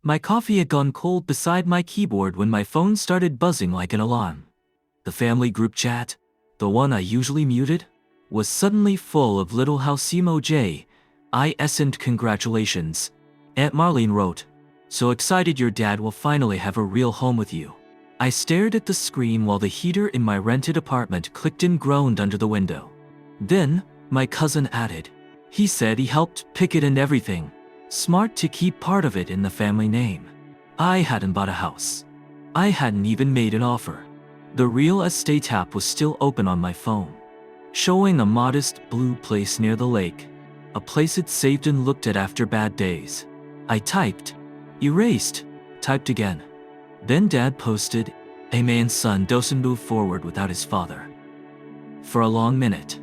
My coffee had gone cold beside my keyboard when my phone started buzzing like an alarm. The family group chat, the one I usually muted, was suddenly full of little house emoji. I sent congratulations. Aunt Marlene wrote, "So excited your dad will finally have a real home with you." I stared at the screen while the heater in my rented apartment clicked and groaned under the window. Then, my cousin added, "He said he helped pick it and everything. Smart to keep part of it in the family name." I hadn't bought a house. I hadn't even made an offer. The real estate app was still open on my phone, showing a modest blue place near the lake, a place it saved and looked at after bad days. I typed, erased, typed again. Then Dad posted, "A man's son doesn't move forward without his father." For a long minute,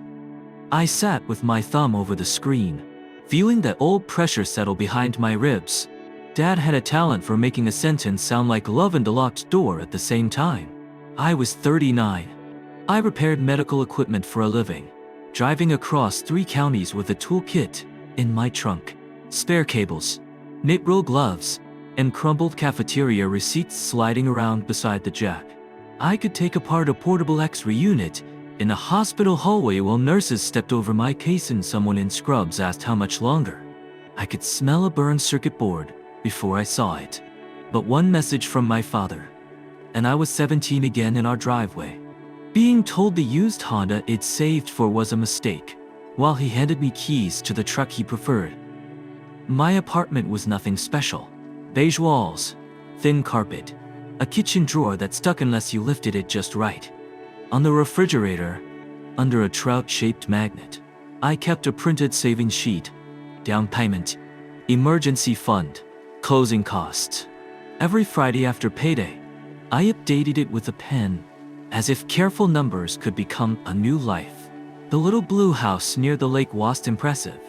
I sat with my thumb over the screen, feeling that old pressure settle behind my ribs. Dad had a talent for making a sentence sound like love and a locked door at the same time. I was 39. I repaired medical equipment for a living, driving across 3 counties with a toolkit in my trunk, spare cables, knit roll gloves, and crumbled cafeteria receipts sliding around beside the jack. I could take apart a portable X-ray unit in a hospital hallway while nurses stepped over my case and someone in scrubs asked how much longer. I could smell a burned circuit board before I saw it. But one message from my father, and I was 17 again in our driveway. Being told the used Honda it saved for was a mistake, while he handed me keys to the truck he preferred. My apartment was nothing special. Beige walls, thin carpet, a kitchen drawer that stuck unless you lifted it just right. On the refrigerator, under a trout-shaped magnet, I kept a printed savings sheet, down payment, emergency fund, closing costs. Every Friday after payday, I updated it with a pen, as if careful numbers could become a new life. The little blue house near the lake was impressive.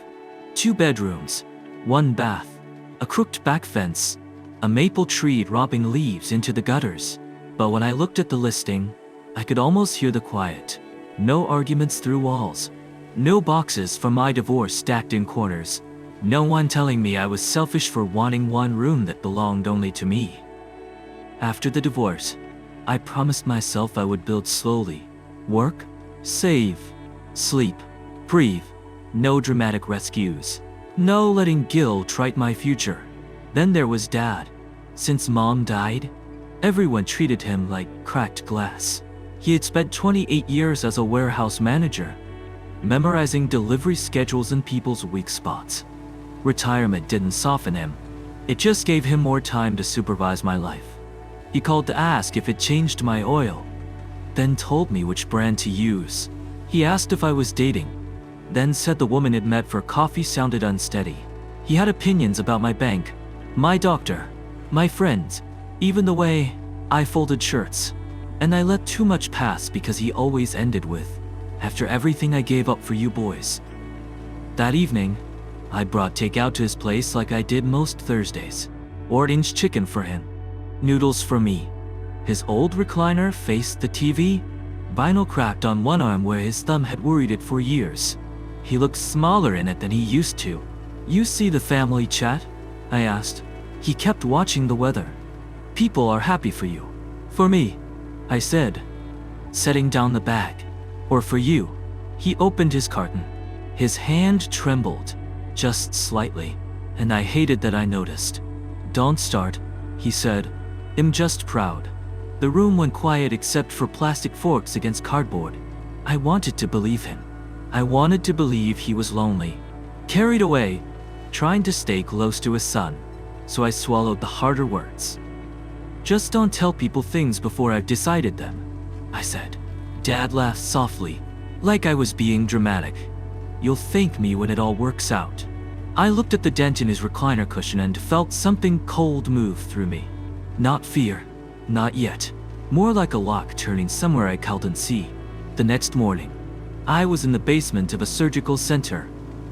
2 bedrooms, 1 bath, a crooked back fence, a maple tree dropping leaves into the gutters. But when I looked at the listing, I could almost hear the quiet. No arguments through walls. No boxes for my divorce stacked in corners. No one telling me I was selfish for wanting one room that belonged only to me. After the divorce, I promised myself I would build slowly. Work, save, sleep, breathe. No dramatic rescues. No letting guilt write my future. Then there was Dad. Since Mom died, everyone treated him like cracked glass. He had spent 28 years as a warehouse manager, memorizing delivery schedules and people's weak spots. Retirement didn't soften him. It just gave him more time to supervise my life. He called to ask if it changed my oil, then told me which brand to use. He asked if I was dating, then said the woman he'd met for coffee sounded unsteady. He had opinions about my bank, my doctor, my friends, even the way I folded shirts. And I let too much pass because he always ended with, "After everything I gave up for you boys." That evening, I brought takeout to his place like I did most Thursdays. Orange chicken for him, noodles for me. His old recliner faced the TV, vinyl cracked on one arm where his thumb had worried it for years. He looked smaller in it than he used to. "You see the family chat?" I asked. He kept watching the weather. "People are happy for you." "For me," I said, setting down the bag. "Or for you." He opened his carton. His hand trembled, just slightly, and I hated that I noticed. "Don't start," he said. "I'm just proud." The room went quiet except for plastic forks against cardboard. I wanted to believe him. I wanted to believe he was lonely, carried away, trying to stay close to his son. So I swallowed the harder words. "Just don't tell people things before I've decided them," I said. Dad laughed softly, like I was being dramatic. "You'll thank me when it all works out." I looked at the dent in his recliner cushion and felt something cold move through me. Not fear, not yet. More like a lock turning somewhere I couldn't see. The next morning, I was in the basement of a surgical center,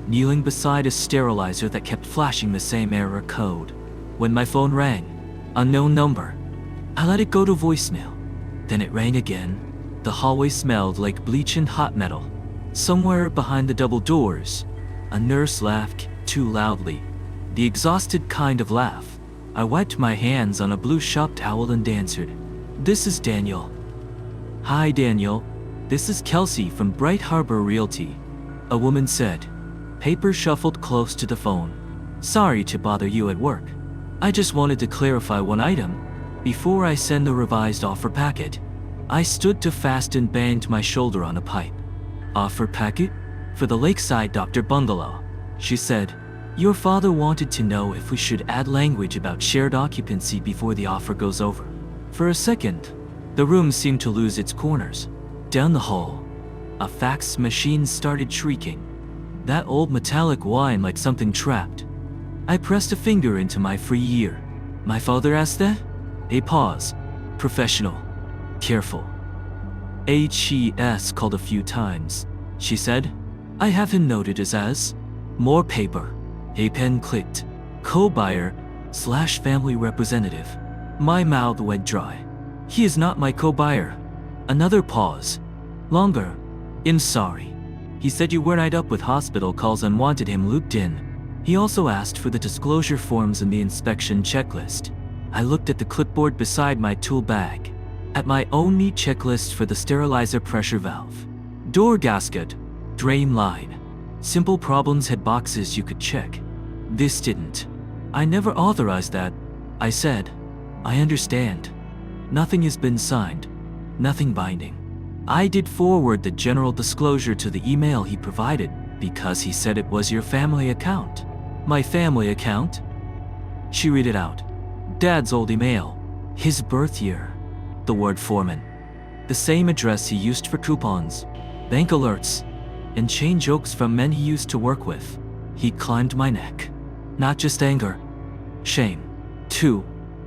kneeling beside a sterilizer that kept flashing the same error code. When my phone rang, unknown number, I let it go to voicemail. Then it rang again. The hallway smelled like bleach and hot metal. Somewhere behind the double doors, a nurse laughed too loudly. The exhausted kind of laugh. I wiped my hands on a blue shop towel and answered, "This is Daniel." "Hi, Daniel. This is Kelsey from Bright Harbor Realty," a woman said. Paper shuffled close to the phone. "Sorry to bother you at work. I just wanted to clarify one item before I send the revised offer packet." I stood too fast and banged my shoulder on a pipe. "Offer packet? For the Lakeside Dr. Bungalow," she said. "Your father wanted to know if we should add language about shared occupancy before the offer goes over." For a second, the room seemed to lose its corners. Down the hall, a fax machine started shrieking. That old metallic whine like something trapped. I pressed a finger into my free ear. "My father asked that?" A pause. "Professional. Careful." "HES called a few times," she said. "I have him noted as." More paper. A pen clicked. "Co-buyer/family representative." My mouth went dry. "He is not my co-buyer." Another pause. Longer. "I'm sorry. He said you weren't tied up with hospital calls and wanted him looped in. He also asked for the disclosure forms and the inspection checklist." I looked at the clipboard beside my tool bag. At my own neat checklist for the sterilizer pressure valve, door gasket, drain line. Simple problems had boxes you could check. This didn't. "I never authorized that," I said. "I understand. Nothing has been signed. Nothing binding." I did forward the general disclosure to the email he provided because he said it was your family account. "My family account?" She read it out. Dad's old email. His birth year. The word foreman. The same address he used for coupons, bank alerts, and chain jokes from men he used to work with. He climbed my neck. Not just anger. Shame. Too.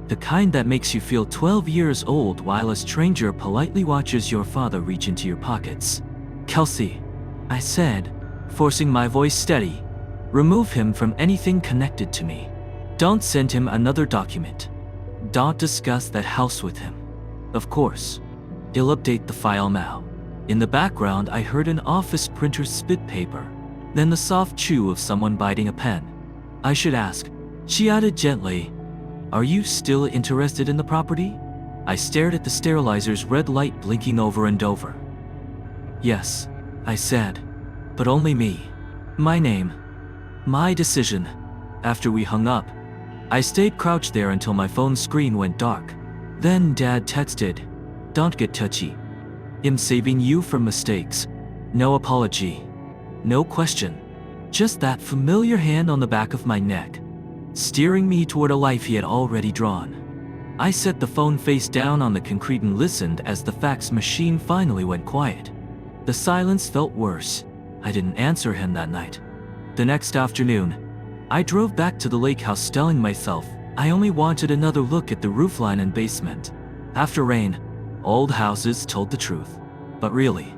The kind that makes you feel 12 years old while a stranger politely watches your father reach into your pockets. "Kelsey," I said, forcing my voice steady, "remove him from anything connected to me. Don't send him another document. Don't discuss that house with him. Of course. He'll update the file now." In the background, I heard an office printer spit paper, then the soft chew of someone biting a pen. "I should ask," she added gently, "are you still interested in the property?" I stared at the sterilizer's red light blinking over and over. "Yes," I said, "but only me. My name. My decision." After we hung up, I stayed crouched there until my phone screen went dark. Then Dad texted, "Don't get touchy. I'm saving you from mistakes. No apology. No question. Just that familiar hand on the back of my neck, steering me toward a life he had already drawn." I set the phone face down on the concrete and listened as the fax machine finally went quiet. The silence felt worse. I didn't answer him that night. The next afternoon, I drove back to the lake house telling myself I only wanted another look at the roofline and basement. After rain, old houses told the truth. But really,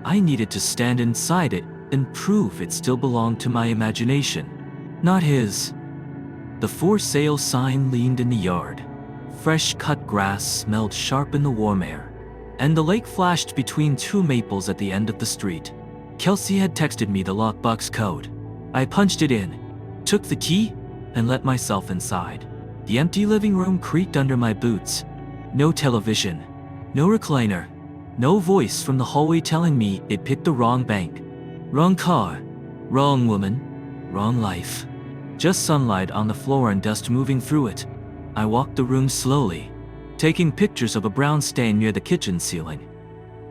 I needed to stand inside it and prove it still belonged to my imagination, not his. The for sale sign leaned in the yard. Fresh cut grass smelled sharp in the warm air, and the lake flashed between two maples at the end of the street. Kelsey had texted me the lockbox code. I punched it in, took the key, and let myself inside. The empty living room creaked under my boots. No television, no recliner, no voice from the hallway telling me it picked the wrong bank, wrong car, wrong woman, wrong life. Just sunlight on the floor and dust moving through it. I walked the room slowly, taking pictures of a brown stain near the kitchen ceiling,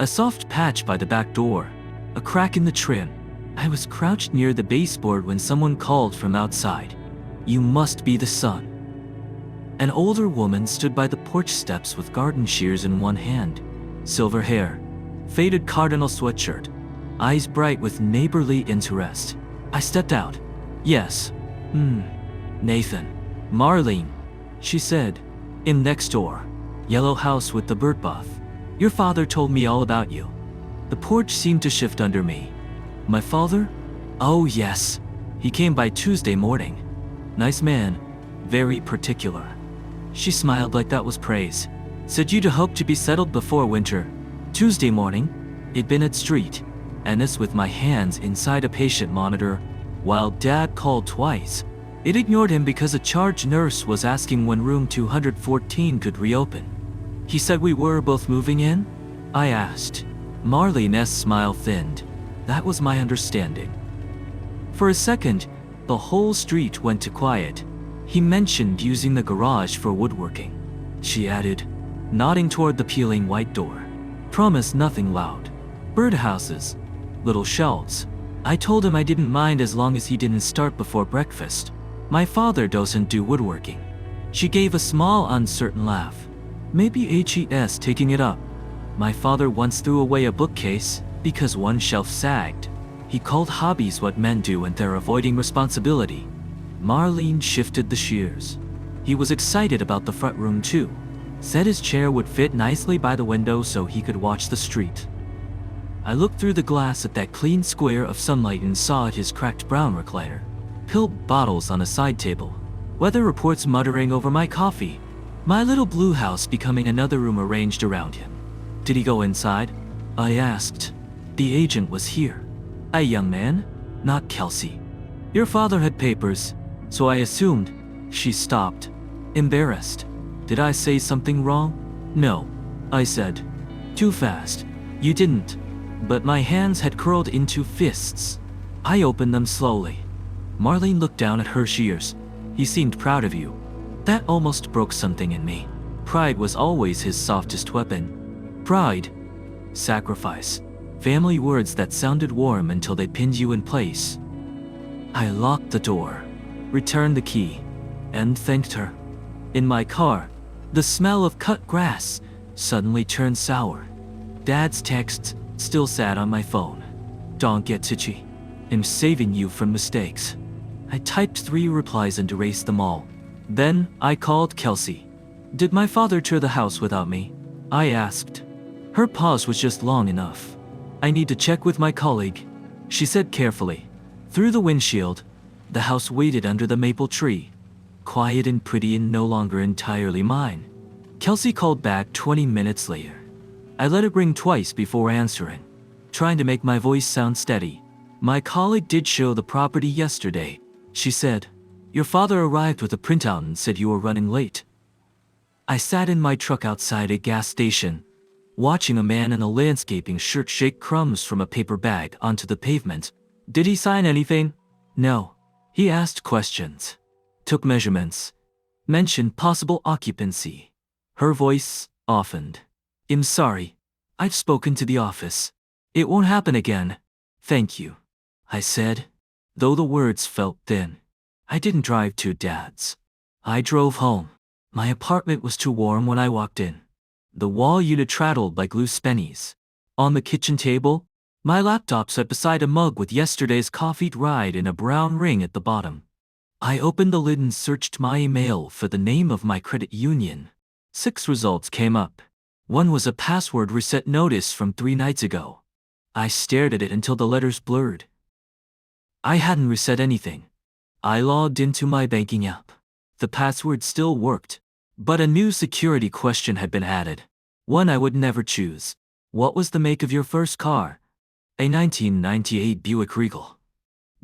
a soft patch by the back door, a crack in the trim. I was crouched near the baseboard when someone called from outside. "You must be the son." An older woman stood by the porch steps with garden shears in one hand, silver hair, faded cardinal sweatshirt, eyes bright with neighborly interest. I stepped out. "Yes. Nathan." "Marlene," she said. "In next door. Yellow house with the bird bath. Your father told me all about you." The porch seemed to shift under me. "My father? Oh yes. He came by Tuesday morning. Nice man. Very particular." She smiled like that was praise. "Said you'd hope to be settled before winter." Tuesday morning, it'd been at street, and this with my hands inside a patient monitor, while Dad called twice. It ignored him because a charge nurse was asking when room 214 could reopen. He said we were both moving in? I asked. Marlene's smile thinned. That was my understanding. For a second, the whole street went to quiet. He mentioned using the garage for woodworking. She added, nodding toward the peeling white door. Promise nothing loud. Birdhouses. Little shelves. I told him I didn't mind as long as he didn't start before breakfast. My father doesn't do woodworking. She gave a small, uncertain laugh. Maybe HES taking it up. My father once threw away a bookcase because one shelf sagged. He called hobbies what men do when they're avoiding responsibility. Marlene shifted the shears. He was excited about the front room too. Said his chair would fit nicely by the window so he could watch the street. I looked through the glass at that clean square of sunlight and saw at his cracked brown recliner. Pill bottles on a side table. Weather reports muttering over my coffee. My little blue house becoming another room arranged around him. Did he go inside? I asked. The agent was here. A young man? Not Kelsey. Your father had papers, so I assumed. She stopped. Embarrassed. Did I say something wrong? No, I said. Too fast. You didn't. But my hands had curled into fists. I opened them slowly. Marlene looked down at her shears. He seemed proud of you. That almost broke something in me. Pride was always his softest weapon. Pride. Sacrifice. Family words that sounded warm until they pinned you in place. I locked the door, returned the key, and thanked her. In my car, the smell of cut grass suddenly turned sour. Dad's texts still sat on my phone. Don't get touchy. I'm saving you from mistakes. I typed 3 replies and erased them all. Then I called Kelsey. Did my father tour the house without me? I asked. Her pause was just long enough. I need to check with my colleague, she said carefully. Through the windshield, the house waited under the maple tree. Quiet and pretty and no longer entirely mine. Kelsey called back 20 minutes later. I let it ring twice before answering, trying to make my voice sound steady. My colleague did show the property yesterday, she said. Your father arrived with a printout and said you were running late. I sat in my truck outside a gas station, watching a man in a landscaping shirt shake crumbs from a paper bag onto the pavement. Did he sign anything? No. He asked questions, took measurements, mentioned possible occupancy. Her voice softened. I'm sorry. I've spoken to the office. It won't happen again. Thank you, I said, though the words felt thin. I didn't drive to Dad's. I drove home. My apartment was too warm when I walked in. The wall unit rattled like loose pennies. On the kitchen table, my laptop sat beside a mug with yesterday's coffee dried in a brown ring at the bottom. I opened the lid and searched my email for the name of my credit union. 6 results came up. One was a password reset notice from 3 nights ago. I stared at it until the letters blurred. I hadn't reset anything. I logged into my banking app. The password still worked, but a new security question had been added. One I would never choose. What was the make of your first car? A 1998 Buick Regal.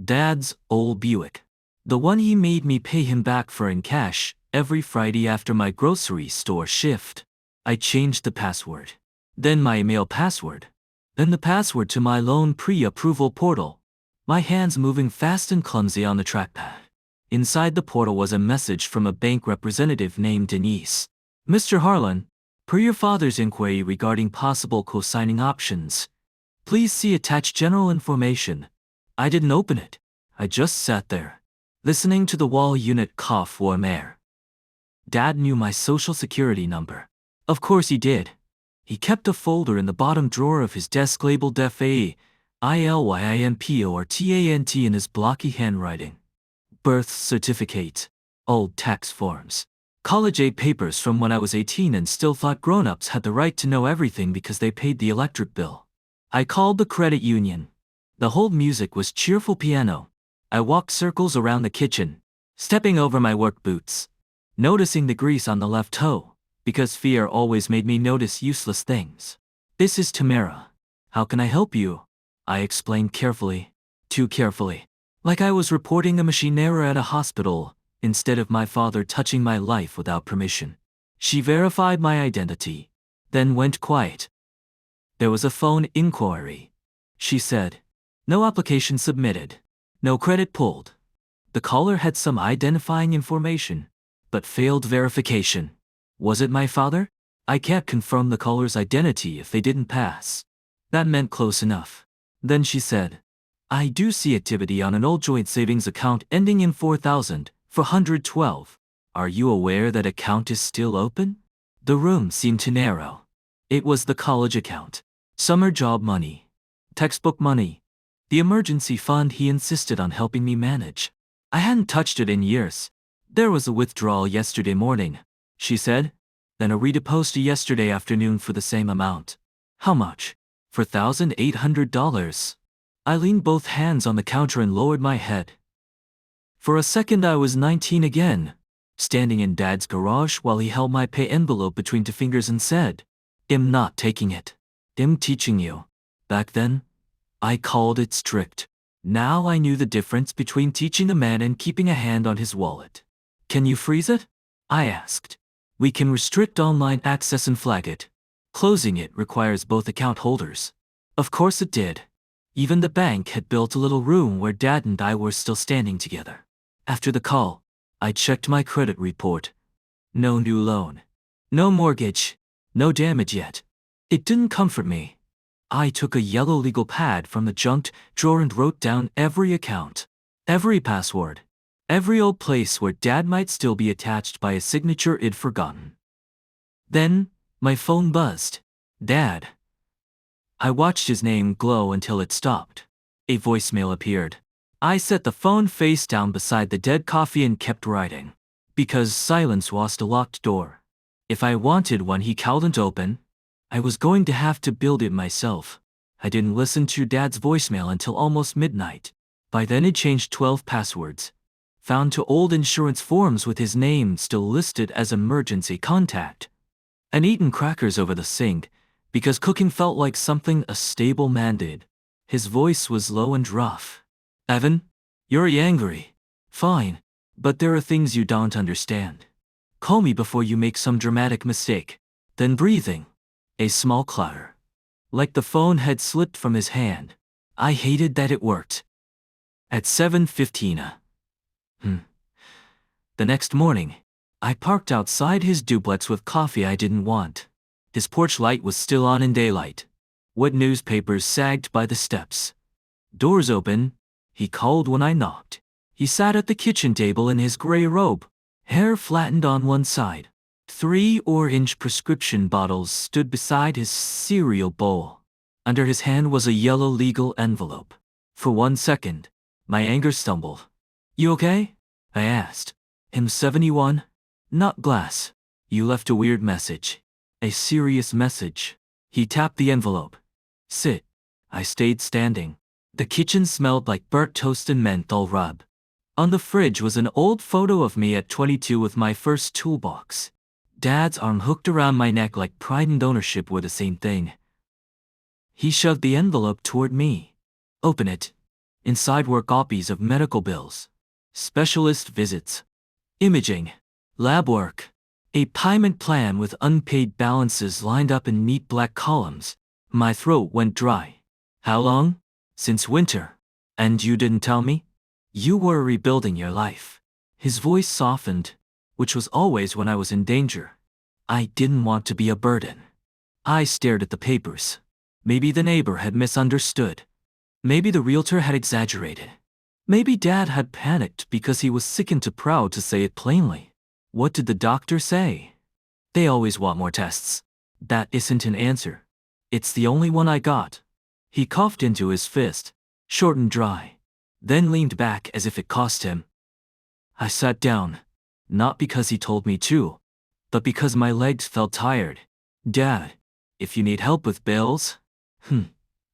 Dad's old Buick. The one he made me pay him back for in cash every Friday after my grocery store shift. I changed the password. Then my email password. Then the password to my loan pre-approval portal. My hands moving fast and clumsy on the trackpad. Inside the portal was a message from a bank representative named Denise. Mr. Harlan, per your father's inquiry regarding possible co-signing options, please see attached general information. I didn't open it. I just sat there, listening to the wall unit cough warm air. Dad knew my social security number. Of course he did. He kept a folder in the bottom drawer of his desk labeled FAILYIMPORTANT in his blocky handwriting. Birth certificate, old tax forms, college-age papers from when I was 18 and still thought grown-ups had the right to know everything because they paid the electric bill. I called the credit union. The hold music was cheerful piano. I walked circles around the kitchen, stepping over my work boots, noticing the grease on the left toe, because fear always made me notice useless things. This is Tamara. How can I help you? I explained carefully. Too carefully. Like I was reporting a machine error at a hospital, instead of my father touching my life without permission. She verified my identity, then went quiet. There was a phone inquiry. She said, "No application submitted. No credit pulled." The caller had some identifying information, but failed verification. Was it my father? I can't confirm the caller's identity if they didn't pass. That meant close enough. Then she said, "I do see activity on an old joint savings account ending in 4,412. Are you aware that account is still open?" The room seemed to narrow. It was the college account. Summer job money. Textbook money. The emergency fund he insisted on helping me manage. I hadn't touched it in years. "There was a withdrawal yesterday morning," she said, "then a redeposit yesterday afternoon for the same amount." "How much?" "$4,800. I leaned both hands on the counter and lowered my head. For a second I was 19 again, standing in Dad's garage while he held my pay envelope between two fingers and said, "I'm not taking it. I'm teaching you." Back then, I called it strict. Now I knew the difference between teaching a man and keeping a hand on his wallet. "Can you freeze it?" I asked. "We can restrict online access and flag it. Closing it requires both account holders." Of course it did. Even the bank had built a little room where Dad and I were still standing together. After the call, I checked my credit report. No new loan. No mortgage. No damage yet. It didn't comfort me. I took a yellow legal pad from the junked drawer and wrote down every account, every password, every old place where Dad might still be attached by a signature I'd forgotten. Then, my phone buzzed. "Dad." I watched his name glow until it stopped. A voicemail appeared. I set the phone face down beside the dead coffee and kept writing. Because silence was a locked door. If I wanted one he couldn't open, I was going to have to build it myself. I didn't listen to Dad's voicemail until almost midnight. By then he'd changed 12 passwords. Found two old insurance forms with his name still listed as emergency contact. And eaten crackers over the sink, because cooking felt like something a stable man did. His voice was low and rough. "Evan, you're angry. Fine, but there are things you don't understand. Call me before you make some dramatic mistake." Then breathing. A small clatter. Like the phone had slipped from his hand. I hated that it worked. At 7:15 the next morning, I parked outside his duplex with coffee I didn't want. His porch light was still on in daylight. Wet newspapers sagged by the steps. "Doors open," he called when I knocked. He sat at the kitchen table in his gray robe, hair flattened on one side. 3 orange prescription bottles stood beside his cereal bowl. Under his hand was a yellow legal envelope. For 1 second, my anger stumbled. "You okay?" I asked. "I'm 71. Not glass. You left a weird message. A serious message." He tapped the envelope. "Sit." I stayed standing. The kitchen smelled like burnt toast and menthol rub. On the fridge was an old photo of me at 22 with my first toolbox. Dad's arm hooked around my neck like pride and ownership were the same thing. He shoved the envelope toward me. "Open it." Inside were copies of medical bills, specialist visits, imaging, lab work, a payment plan with unpaid balances lined up in neat black columns. My throat went dry. "How long?" "Since winter." "And you didn't tell me?" "You were rebuilding your life." His voice softened, which was always when I was in danger. I didn't want to be a burden. I stared at the papers. Maybe the neighbor had misunderstood. Maybe the realtor had exaggerated. Maybe Dad had panicked because he was sick and too proud to say it plainly. What did the doctor say? "They always want more tests." "That isn't an answer. It's the only one I got." He coughed into his fist, short and dry, then leaned back as if it cost him. I sat down, not because he told me to, but because my legs felt tired. "Dad, if you need help with bills,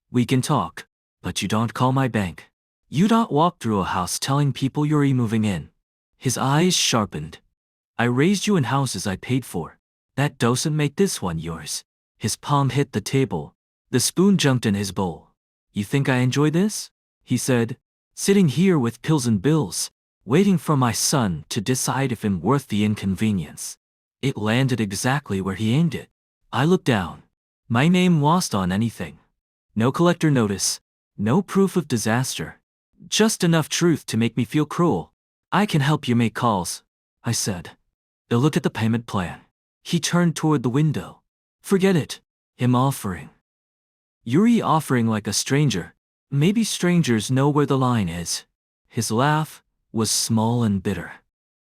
we can talk, but you don't call my bank. You don't walk through a house telling people you're moving in." His eyes sharpened. "I raised you in houses I paid for. That doesn't make this one yours." His palm hit the table. The spoon jumped in his bowl. "You think I enjoy this?" he said, Sitting here with pills and bills, waiting for my son to decide if I'm worth the inconvenience. It landed exactly where he aimed it. I looked down. My name lost on anything. No collector notice. No proof of disaster. Just enough truth to make me feel cruel. I can help you make calls, I said. They'll look at the payment plan. He turned toward the window. Forget it. Him offering. Yuri offering like a stranger. Maybe strangers know where the line is. His laugh was small and bitter.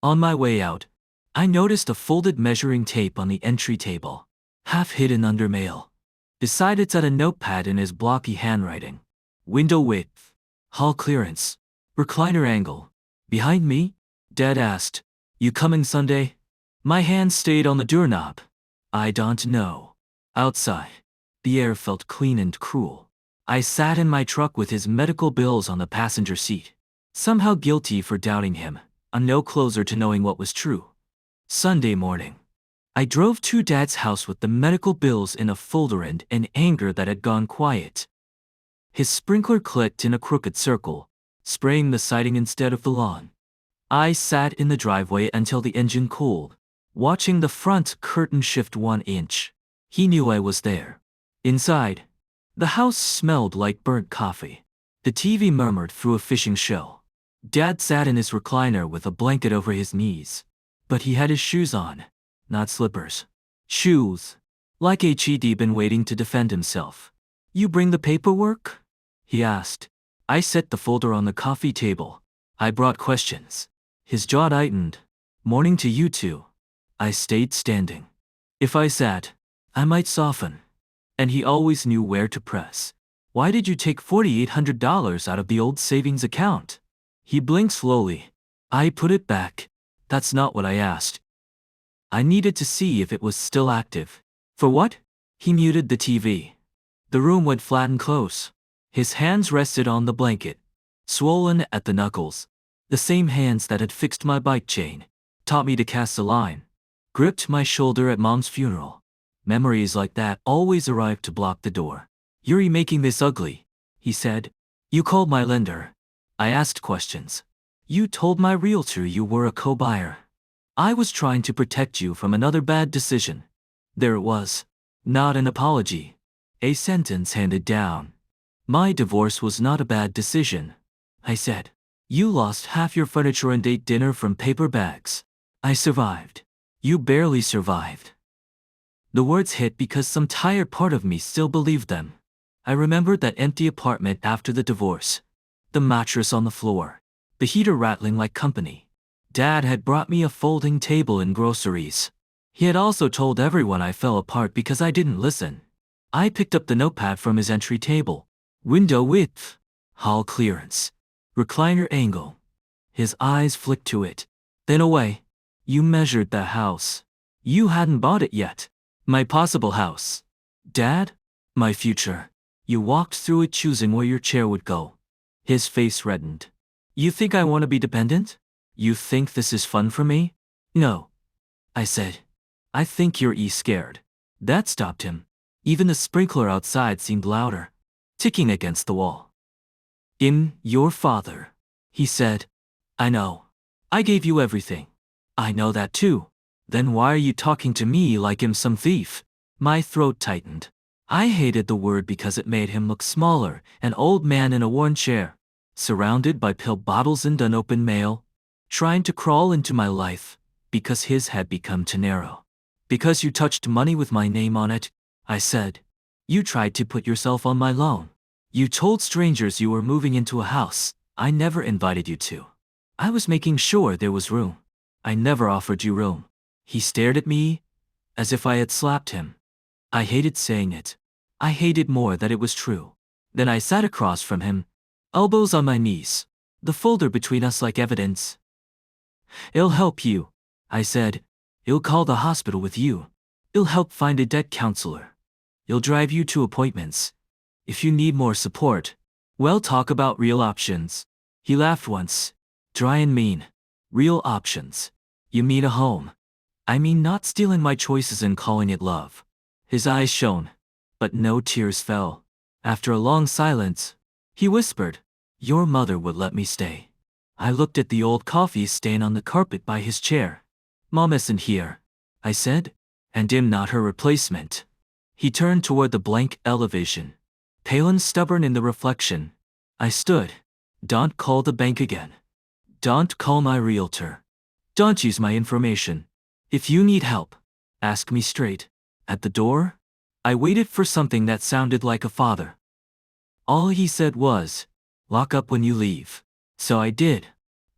On my way out, I noticed a folded measuring tape on the entry table, half hidden under mail. Beside it sat a notepad in his blocky handwriting. Window width, hall clearance, recliner angle. Behind me, Dad asked, "You coming Sunday?" My hand stayed on the doorknob. I don't know. Outside, the air felt clean and cool. I sat in my truck with his medical bills on the passenger seat, somehow guilty for doubting him, no closer to knowing what was true. Sunday morning, I drove to Dad's house with the medical bills in a folder and an anger that had gone quiet. His sprinkler clicked in a crooked circle, spraying the siding instead of the lawn. I sat in the driveway until the engine cooled, watching the front curtain shift 1 inch. He knew I was there. Inside, the house smelled like burnt coffee. The TV murmured through a fishing show. Dad sat in his recliner with a blanket over his knees. But he had his shoes on, not slippers. Shoes. Like he'd been waiting to defend himself. "You bring the paperwork?" he asked. I set the folder on the coffee table. I brought questions. His jaw tightened. "Morning to you too." I stayed standing. If I sat, I might soften. And he always knew where to press. "Why did you take $4,800 out of the old savings account?" He blinked slowly. I put it back. "That's not what I asked. I needed to see if it was still active." "For what?" He muted the TV. The room went flat and close. His hands rested on the blanket, swollen at the knuckles. The same hands that had fixed my bike chain, taught me to cast a line, gripped my shoulder at Mom's funeral. Memories like that always arrived to block the door. "You're making this ugly," he said. "You called my lender." I asked questions. "You told my realtor you were a co-buyer." "I was trying to protect you from another bad decision." There it was. Not an apology. A sentence handed down. "My divorce was not a bad decision," I said. "You lost half your furniture and ate dinner from paper bags." I survived. "You barely survived." The words hit because some tired part of me still believed them. I remembered that empty apartment after the divorce. The mattress on the floor. The heater rattling like company. Dad had brought me a folding table and groceries. He had also told everyone I fell apart because I didn't listen. I picked up the notepad from his entry table. Window width. Hall clearance. Recliner angle. His eyes flicked to it, then away. "You measured the house. You hadn't bought it yet." "My possible house." "Dad?" "My future. You walked through it choosing where your chair would go." His face reddened. "You think I want to be dependent? You think this is fun for me?" "No," I said. "I think you're scared." That stopped him. Even the sprinkler outside seemed louder, ticking against the wall. Your father," he said. "I know. I gave you everything." "I know that too." "Then why are you talking to me like I'm some thief?" My throat tightened. I hated the word because it made him look smaller, an old man in a worn chair, surrounded by pill bottles and unopened mail, trying to crawl into my life, because his had become too narrow. "Because you touched money with my name on it," I said. "You tried to put yourself on my loan. You told strangers you were moving into a house I never invited you to. I was making sure there was room. I never offered you room." He stared at me, as if I had slapped him. I hated saying it. I hated more that it was true. Then I sat across from him, elbows on my knees, the folder between us like evidence. "It'll help you," I said. "It'll call the hospital with you. It'll help find a debt counselor. It'll drive you to appointments. If you need more support, we'll talk about real options." He laughed once, dry and mean. "Real options? You mean a home?" "I mean not stealing my choices and calling it love." His eyes shone, but no tears fell. After a long silence, he whispered, Your mother would let me stay. I looked at the old coffee stain on the carpet by his chair. Mom isn't here, I said, and I'm not her replacement. He turned toward the blank television, pale and stubborn in the reflection. I stood. Don't call the bank again. Don't call my realtor. Don't use my information. If you need help, ask me straight. At the door, I waited for something that sounded like a father. All he said was, lock up when you leave. So I did.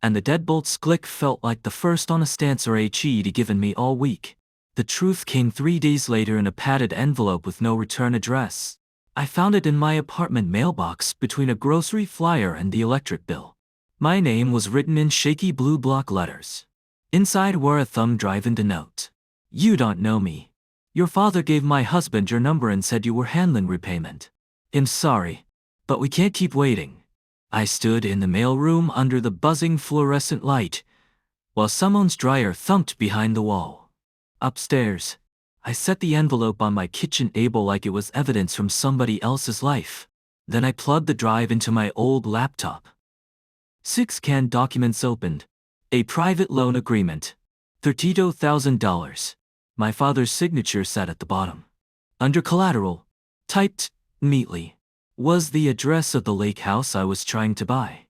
And the deadbolt's click felt like the first honest answer he'd given me all week. The truth came 3 days later in a padded envelope with no return address. I found it in my apartment mailbox between a grocery flyer and the electric bill. My name was written in shaky blue block letters. Inside were a thumb drive and a note. You don't know me. Your father gave my husband your number and said you were handling repayment. I'm sorry, but we can't keep waiting. I stood in the mailroom under the buzzing fluorescent light, while someone's dryer thumped behind the wall. Upstairs, I set the envelope on my kitchen table like it was evidence from somebody else's life. Then I plugged the drive into my old laptop. 6 canned documents opened. A private loan agreement. $32,000. My father's signature sat at the bottom. Under collateral, typed neatly, was the address of the lake house I was trying to buy.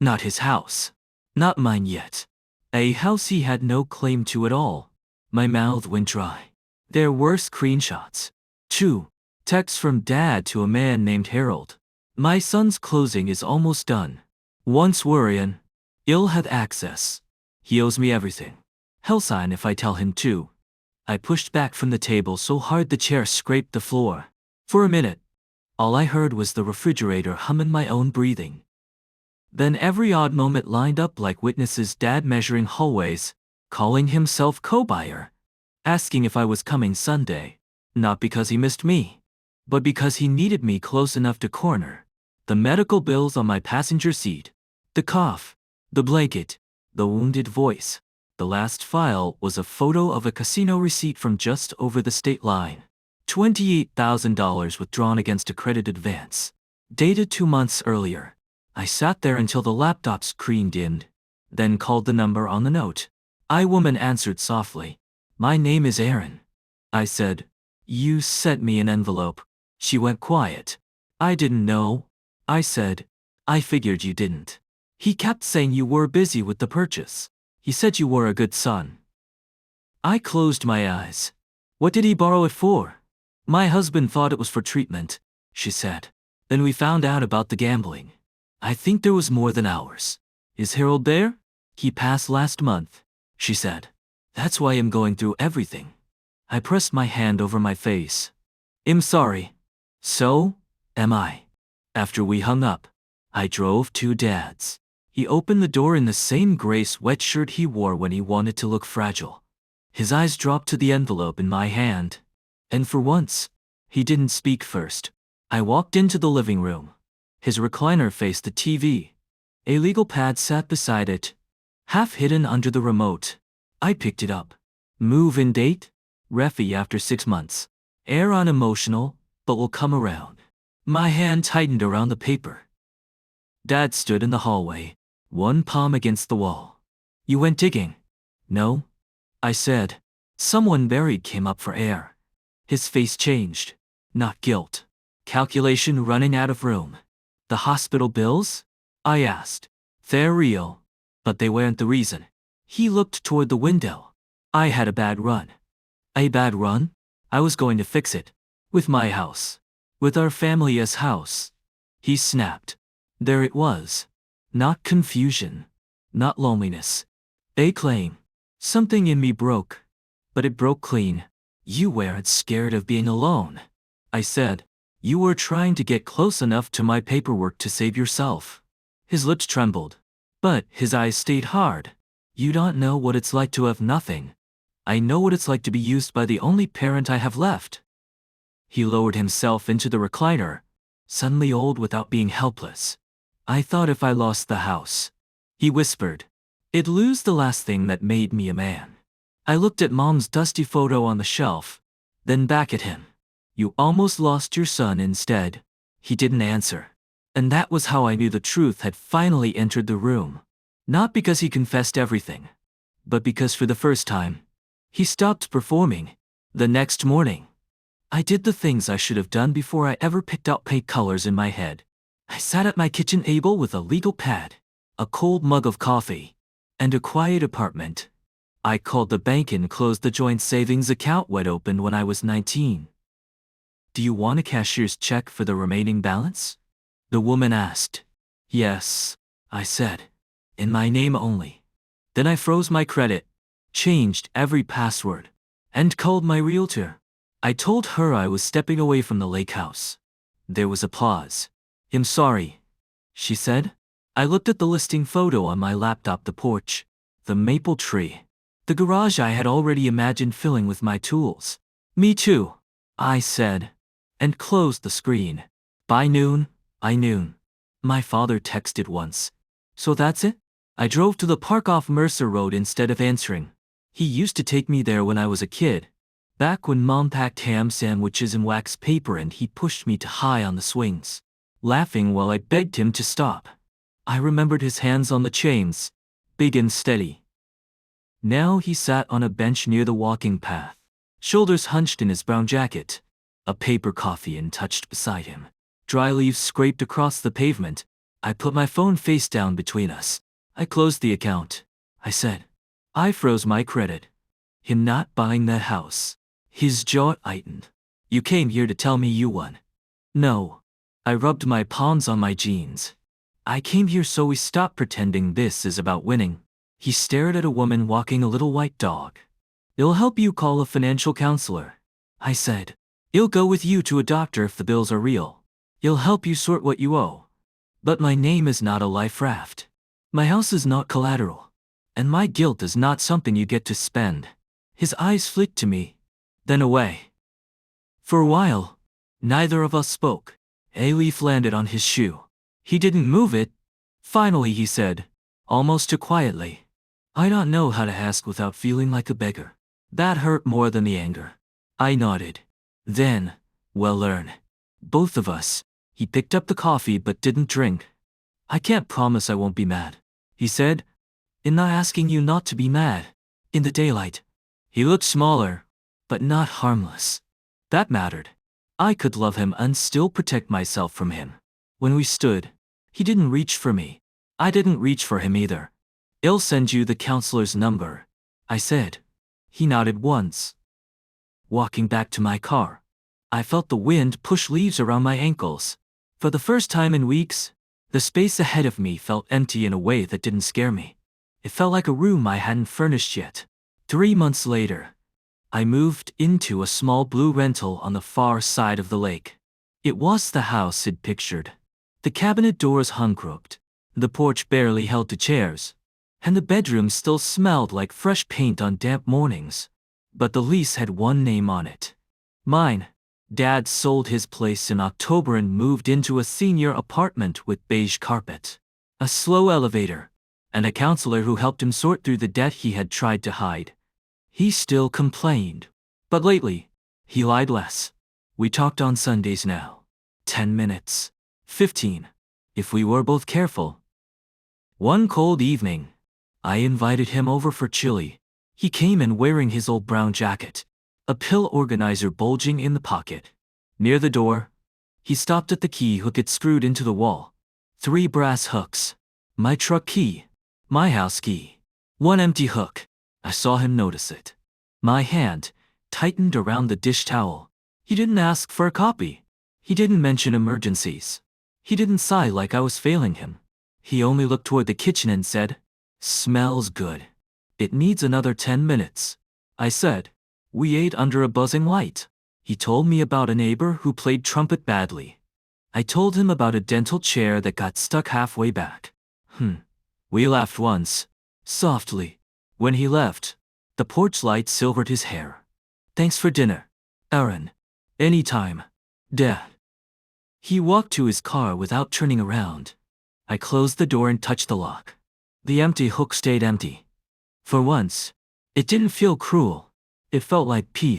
Not his house. Not mine yet. A house he had no claim to at all. My mouth went dry. There were screenshots. 2. Texts from Dad to a man named Harold. My son's closing is almost done. Once worrying, he'll have access. He owes me everything. He'll sign if I tell him to. I pushed back from the table so hard the chair scraped the floor. For a minute, all I heard was the refrigerator humming my own breathing. Then every odd moment lined up like witnesses, Dad measuring hallways, calling himself co-buyer, asking if I was coming Sunday, not because he missed me, but because he needed me close enough to corner. The medical bills on my passenger seat, the cough, the blanket, the wounded voice. The last file was a photo of a casino receipt from just over the state line. $28,000 withdrawn against a credit advance. Dated 2 months earlier. I sat there until the laptop screen dimmed, then called the number on the note. Woman answered softly. My name is Aaron. I said. You sent me an envelope. She went quiet. I didn't know. I said. I figured you didn't. He kept saying you were busy with the purchase. He said you were a good son. I closed my eyes. What did he borrow it for? My husband thought it was for treatment, she said. Then we found out about the gambling. I think there was more than ours. Is Harold there? He passed last month, she said. That's why I'm going through everything. I pressed my hand over my face. I'm sorry. So am I. After we hung up, I drove to Dad's. He opened the door in the same gray sweatshirt he wore when he wanted to look fragile. His eyes dropped to the envelope in my hand. And for once, he didn't speak first. I walked into the living room. His recliner faced the TV. A legal pad sat beside it, half hidden under the remote. I picked it up. Move-in date? Refi after 6 months. Air unemotional, but will come around. My hand tightened around the paper. Dad stood in the hallway, one palm against the wall. You went digging? No, I said. Someone buried came up for air. His face changed. Not guilt. Calculation running out of room. The hospital bills? I asked. They're real, but they weren't the reason. He looked toward the window. I had a bad run. A bad run? I was going to fix it. With my house. With our family's house. He snapped. There it was. Not confusion. Not loneliness. A claim. Something in me broke. But it broke clean. You weren't scared of being alone, I said. You were trying to get close enough to my paperwork to save yourself. His lips trembled, but his eyes stayed hard. You don't know what it's like to have nothing. I know what it's like to be used by the only parent I have left. He lowered himself into the recliner, suddenly old without being helpless. I thought if I lost the house, he whispered, it'd lose the last thing that made me a man. I looked at Mom's dusty photo on the shelf, then back at him. You almost lost your son instead. He didn't answer. And that was how I knew the truth had finally entered the room. Not because he confessed everything, but because for the first time, he stopped performing. The next morning, I did the things I should have done before I ever picked out paint colors in my head. I sat at my kitchen table with a legal pad, a cold mug of coffee, and a quiet apartment. I called the bank and closed the joint savings account we'd opened when I was 19. "Do you want a cashier's check for the remaining balance?" the woman asked. "Yes," I said. "In my name only." Then I froze my credit, changed every password, and called my realtor. I told her I was stepping away from the lake house. There was a pause. "I'm sorry," she said. I looked at the listing photo on my laptop, the porch, the maple tree, the garage I had already imagined filling with my tools. "Me too," I said, and closed the screen. By noon, I knew. My father texted once. "So that's it?" I drove to the park off Mercer Road instead of answering. He used to take me there when I was a kid, back when Mom packed ham sandwiches in wax paper and he pushed me to high on the swings, laughing while I begged him to stop. I remembered his hands on the chains, big and steady. Now he sat on a bench near the walking path, shoulders hunched in his brown jacket, a paper coffee untouched beside him. Dry leaves scraped across the pavement. I put my phone face down between us. "I closed the account," I said. "I froze my credit." "Him not buying that house." His jaw tightened. "You came here to tell me you won." "No." I rubbed my palms on my jeans. "I came here so we stop pretending this is about winning." He stared at a woman walking a little white dog. "It'll help you call a financial counselor," I said. "It'll go with you to a doctor if the bills are real. It'll help you sort what you owe. But my name is not a life raft. My house is not collateral. And my guilt is not something you get to spend." His eyes flicked to me, then away. For a while, neither of us spoke. A leaf landed on his shoe. He didn't move it. Finally he said, almost too quietly, "I don't know how to ask without feeling like a beggar." That hurt more than the anger. I nodded. Then, "Well, learn." Both of us. He picked up the coffee but didn't drink. "I can't promise I won't be mad," he said. "I'm not asking you not to be mad." In the daylight, he looked smaller, but not harmless. That mattered. I could love him and still protect myself from him. When we stood, he didn't reach for me. I didn't reach for him either. "I'll send you the counselor's number," I said. He nodded once. Walking back to my car, I felt the wind push leaves around my ankles. For the first time in weeks, the space ahead of me felt empty in a way that didn't scare me. It felt like a room I hadn't furnished yet. 3 months later, I moved into a small blue rental on the far side of the lake. It was the house I'd pictured. The cabinet doors hung crooked, the porch barely held to chairs, and the bedroom still smelled like fresh paint on damp mornings. But the lease had one name on it. Mine. Dad sold his place in October and moved into a senior apartment with beige carpet, a slow elevator, and a counselor who helped him sort through the debt he had tried to hide. He still complained, but lately, he lied less. We talked on Sundays now. 10 minutes. 15. If we were both careful. One cold evening, I invited him over for chili. He came in wearing his old brown jacket, a pill organizer bulging in the pocket. Near the door, he stopped at the key hook it screwed into the wall. 3 brass hooks. My truck key. My house key. 1 empty hook. I saw him notice it. My hand tightened around the dish towel. He didn't ask for a copy. He didn't mention emergencies. He didn't sigh like I was failing him. He only looked toward the kitchen and said, "Smells good." "It needs another 10 minutes," I said. We ate under a buzzing light. He told me about a neighbor who played trumpet badly. I told him about a dental chair that got stuck halfway back. We laughed once, softly. When he left, the porch light silvered his hair. "Thanks for dinner, Aaron." "Anytime, Dad." He walked to his car without turning around. I closed the door and touched the lock. The empty hook stayed empty. For once, it didn't feel cruel. It felt like peace.